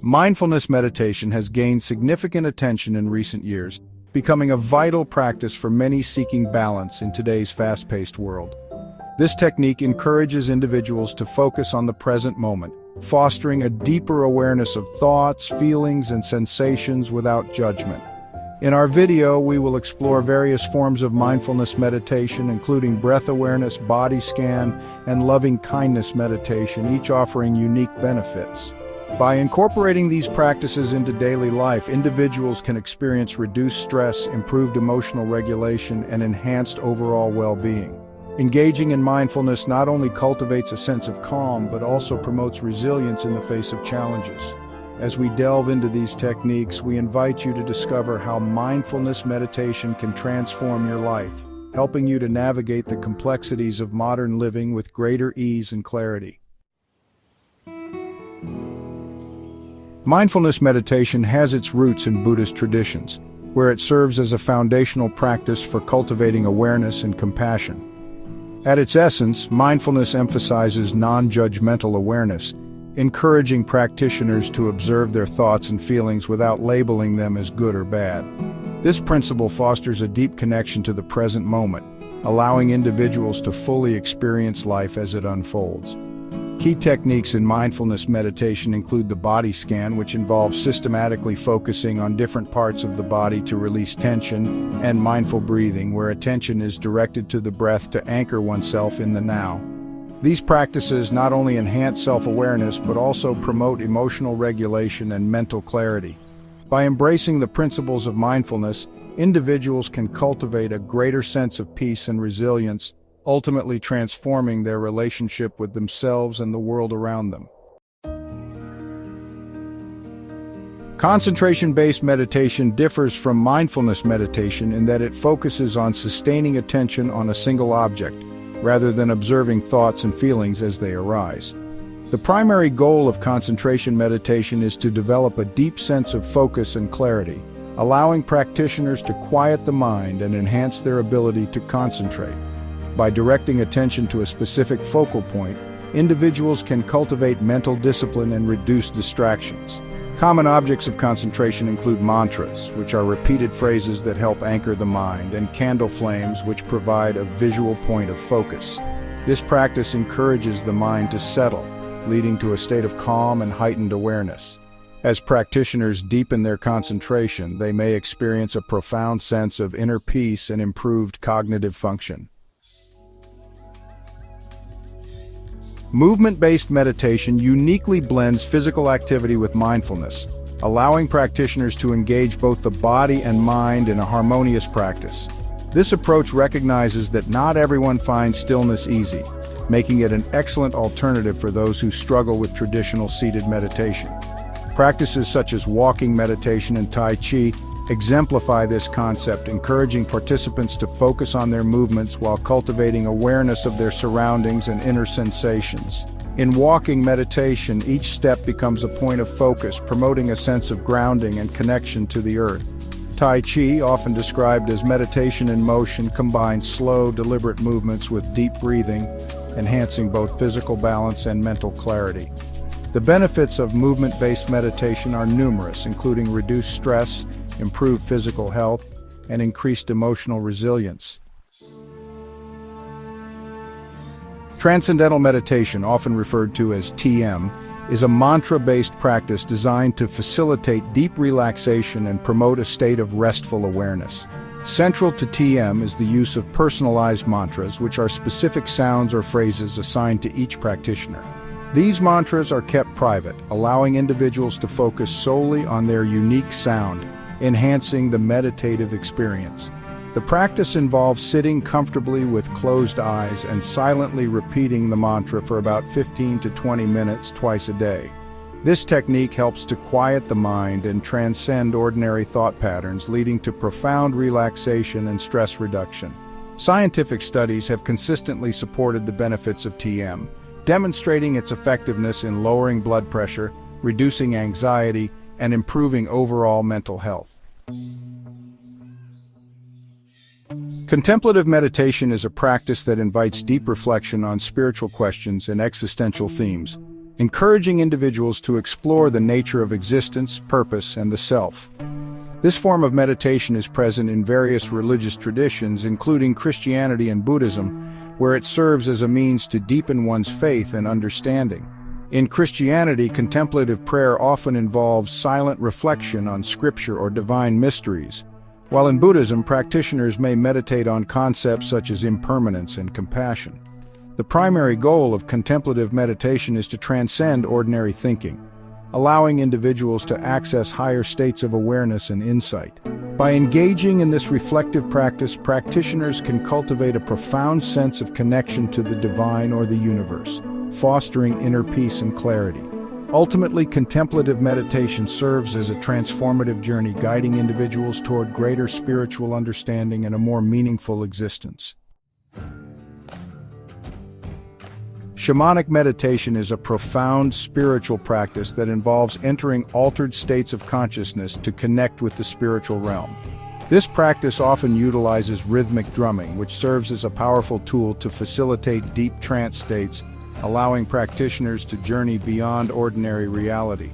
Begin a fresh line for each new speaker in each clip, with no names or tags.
Mindfulness meditation has gained significant attention in recent years, becoming a vital practice for many seeking balance in today's fast-paced world. This technique encourages individuals to focus on the present moment, fostering a deeper awareness of thoughts, feelings, and sensations without judgment. In our video, we will explore various forms of mindfulness meditation, including breath awareness, body scan, and loving kindness meditation, each offering unique benefits. By incorporating these practices into daily life, individuals can experience reduced stress, improved emotional regulation, and enhanced overall well-being. Engaging in mindfulness not only cultivates a sense of calm, but also promotes resilience in the face of challenges. As we delve into these techniques, we invite you to discover how mindfulness meditation can transform your life, helping you to navigate the complexities of modern living with greater ease and clarity. Mindfulness meditation has its roots in Buddhist traditions, where it serves as a foundational practice for cultivating awareness and compassion. At its essence, mindfulness emphasizes non-judgmental awareness, encouraging practitioners to observe their thoughts and feelings without labeling them as good or bad. This principle fosters a deep connection to the present moment, allowing individuals to fully experience life as it unfolds. Key techniques in mindfulness meditation include the body scan, which involves systematically focusing on different parts of the body to release tension, and mindful breathing, where attention is directed to the breath to anchor oneself in the now. These practices not only enhance self-awareness but also promote emotional regulation and mental clarity. By embracing the principles of mindfulness, individuals can cultivate a greater sense of peace and resilience, ultimately transforming their relationship with themselves and the world around them. Concentration-based meditation differs from mindfulness meditation in that it focuses on sustaining attention on a single object, rather than observing thoughts and feelings as they arise. The primary goal of concentration meditation is to develop a deep sense of focus and clarity, allowing practitioners to quiet the mind and enhance their ability to concentrate. By directing attention to a specific focal point, individuals can cultivate mental discipline and reduce distractions. Common objects of concentration include mantras, which are repeated phrases that help anchor the mind, and candle flames, which provide a visual point of focus. This practice encourages the mind to settle, leading to a state of calm and heightened awareness. As practitioners deepen their concentration, they may experience a profound sense of inner peace and improved cognitive function. Movement-based meditation uniquely blends physical activity with mindfulness, allowing practitioners to engage both the body and mind in a harmonious practice. This approach recognizes that not everyone finds stillness easy, making it an excellent alternative for those who struggle with traditional seated meditation. Practices such as walking meditation and Tai Chi exemplify this concept, encouraging participants to focus on their movements while cultivating awareness of their surroundings and inner sensations. In walking meditation, each step becomes a point of focus, promoting a sense of grounding and connection to the earth. Tai Chi, often described as meditation in motion, combines slow, deliberate movements with deep breathing, enhancing both physical balance and mental clarity. The benefits of movement-based meditation are numerous, including reduced stress, improved physical health, and increased emotional resilience. Transcendental meditation, often referred to as TM, is a mantra-based practice designed to facilitate deep relaxation and promote a state of restful awareness. Central to TM is the use of personalized mantras, which are specific sounds or phrases assigned to each practitioner. These mantras are kept private, allowing individuals to focus solely on their unique sound, enhancing the meditative experience. The practice involves sitting comfortably with closed eyes and silently repeating the mantra for about 15 to 20 minutes twice a day. This technique helps to quiet the mind and transcend ordinary thought patterns, leading to profound relaxation and stress reduction. Scientific studies have consistently supported the benefits of TM, demonstrating its effectiveness in lowering blood pressure, reducing anxiety, and improving overall mental health. Contemplative meditation is a practice that invites deep reflection on spiritual questions and existential themes, encouraging individuals to explore the nature of existence, purpose, and the self. This form of meditation is present in various religious traditions, including Christianity and Buddhism, where it serves as a means to deepen one's faith and understanding. In Christianity, contemplative prayer often involves silent reflection on scripture or divine mysteries, while in Buddhism, practitioners may meditate on concepts such as impermanence and compassion. The primary goal of contemplative meditation is to transcend ordinary thinking, allowing individuals to access higher states of awareness and insight. By engaging in this reflective practice, practitioners can cultivate a profound sense of connection to the divine or the universe, fostering inner peace and clarity. Ultimately, contemplative meditation serves as a transformative journey, guiding individuals toward greater spiritual understanding and a more meaningful existence. Shamanic meditation is a profound spiritual practice that involves entering altered states of consciousness to connect with the spiritual realm. This practice often utilizes rhythmic drumming, which serves as a powerful tool to facilitate deep trance states, allowing practitioners to journey beyond ordinary reality.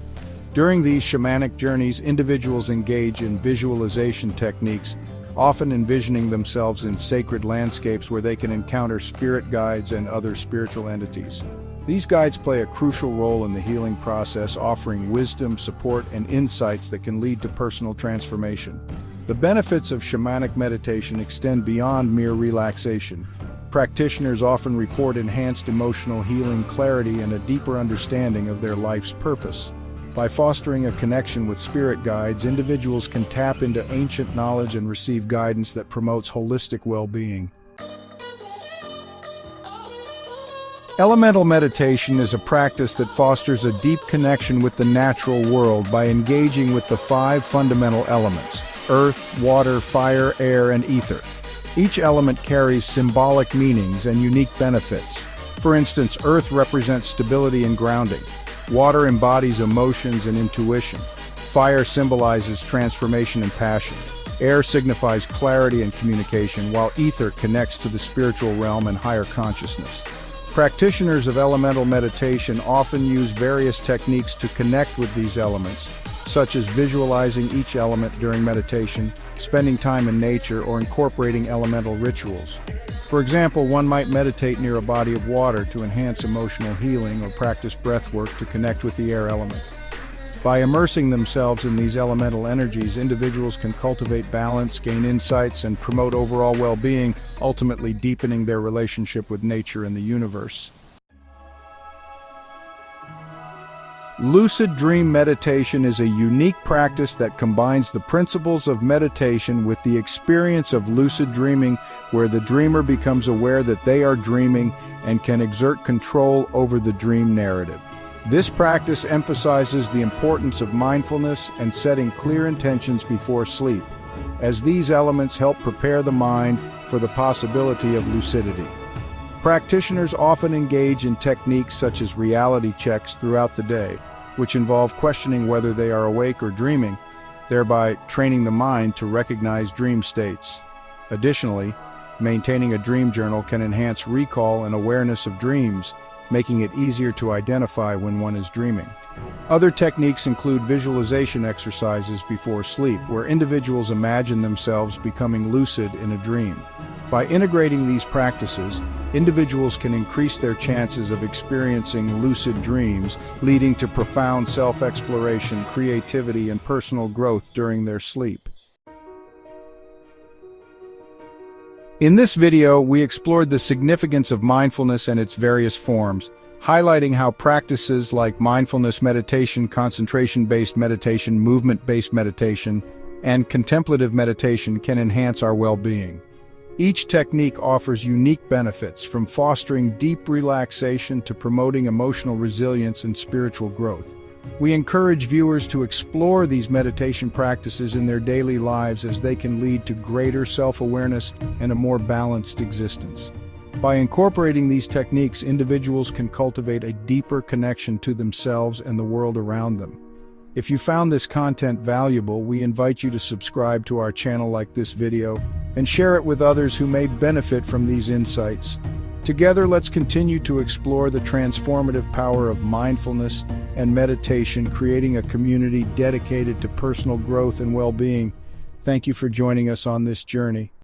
During these shamanic journeys, individuals engage in visualization techniques, often envisioning themselves in sacred landscapes where they can encounter spirit guides and other spiritual entities. These guides play a crucial role in the healing process, offering wisdom, support, and insights that can lead to personal transformation. The benefits of shamanic meditation extend beyond mere relaxation. Practitioners often report enhanced emotional healing, clarity, and a deeper understanding of their life's purpose. By fostering a connection with spirit guides, individuals can tap into ancient knowledge and receive guidance that promotes holistic well-being. Elemental meditation is a practice that fosters a deep connection with the natural world by engaging with the 5 fundamental elements: earth, water, fire, air, and ether. Each element carries symbolic meanings and unique benefits. For instance, earth represents stability and grounding. Water embodies emotions and intuition. Fire symbolizes transformation and passion. Air signifies clarity and communication, while ether connects to the spiritual realm and higher consciousness. Practitioners of elemental meditation often use various techniques to connect with these elements, such as visualizing each element during meditation, spending time in nature, or incorporating elemental rituals. For example, one might meditate near a body of water to enhance emotional healing or practice breath work to connect with the air element. By immersing themselves in these elemental energies, individuals can cultivate balance, gain insights, and promote overall well-being, ultimately deepening their relationship with nature and the universe. Lucid dream meditation is a unique practice that combines the principles of meditation with the experience of lucid dreaming, where the dreamer becomes aware that they are dreaming and can exert control over the dream narrative. This practice emphasizes the importance of mindfulness and setting clear intentions before sleep, as these elements help prepare the mind for the possibility of lucidity. Practitioners often engage in techniques such as reality checks throughout the day, which involve questioning whether they are awake or dreaming, thereby training the mind to recognize dream states. Additionally, maintaining a dream journal can enhance recall and awareness of dreams, making it easier to identify when one is dreaming. Other techniques include visualization exercises before sleep, where individuals imagine themselves becoming lucid in a dream. By integrating these practices, individuals can increase their chances of experiencing lucid dreams, leading to profound self-exploration, creativity, and personal growth during their sleep. In this video, we explored the significance of mindfulness and its various forms, highlighting how practices like mindfulness meditation, concentration-based meditation, movement-based meditation, and contemplative meditation can enhance our well-being. Each technique offers unique benefits, from fostering deep relaxation to promoting emotional resilience and spiritual growth. We encourage viewers to explore these meditation practices in their daily lives, as they can lead to greater self-awareness and a more balanced existence. By incorporating these techniques, individuals can cultivate a deeper connection to themselves and the world around them. If you found this content valuable, we invite you to subscribe to our channel, like this video, and share it with others who may benefit from these insights. Together, let's continue to explore the transformative power of mindfulness and meditation, creating a community dedicated to personal growth and well-being. Thank you for joining us on this journey.